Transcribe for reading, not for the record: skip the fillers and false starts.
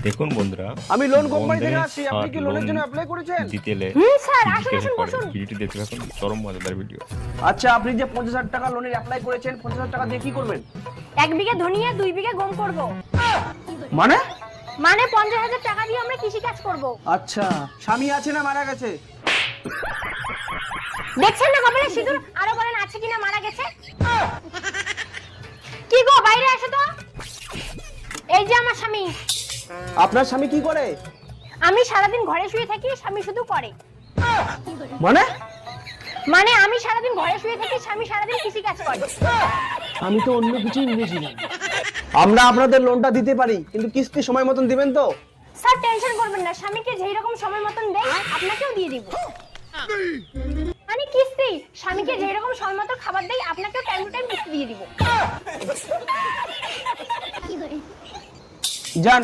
দেখুন বন্ধুরা, আমি লোন কোম্পানি থেকে আসছি, আপনি কি লোনের জন্য অ্যাপ্লাই করেছেন? জিতেলে স্যার আসুন আসুন বসুন। ভিডিওটি দেখতে থাকুন, চরম মজাদার ভিডিও। আচ্ছা, আপনি যে 50,000 টাকা লোনের অ্যাপ্লাই করেছেন, 50,000 টাকা দিয়ে কি করবেন? 1 বিঘা ধনিয়া 2 বিঘা গম করব। মানে? মানে 50,000 টাকা দিয়ে আমরা কৃষি কাজ করব। আচ্ছা, স্বামী আছে না মারা গেছে? দেখছেন না কপালে সিঁদুর, আরো বলেন আছে কিনা মারা গেছে। কি গো বাইরে আসো তো। এই যে আমার স্বামী। আপনার স্বামী কি করে? আমি সারাদিন ঘরে শুয়ে থাকি, স্বামী শুধু করে। মানে? মানে আমি সারাদিন ঘরে শুয়ে থাকি, স্বামী সারাদিন কৃষি কাজ করে। আমি তো অন্য কিছুই বুঝিনি। আমরা আপনাদের লোনটা দিতে পারি, কিন্তু কিস্তি সময় মতন দিবেন তো? স্যার টেনশন করবেন না, স্বামীকে যেই রকম সময় মতন দেই আপনাকেও দিয়ে দিব। মানে কিস্তি, স্বামীকে যেই রকম সময় মতো খাবার দেই আপনাকেও টাইম টু টাইম কিস্তি দিয়ে দিব। যান।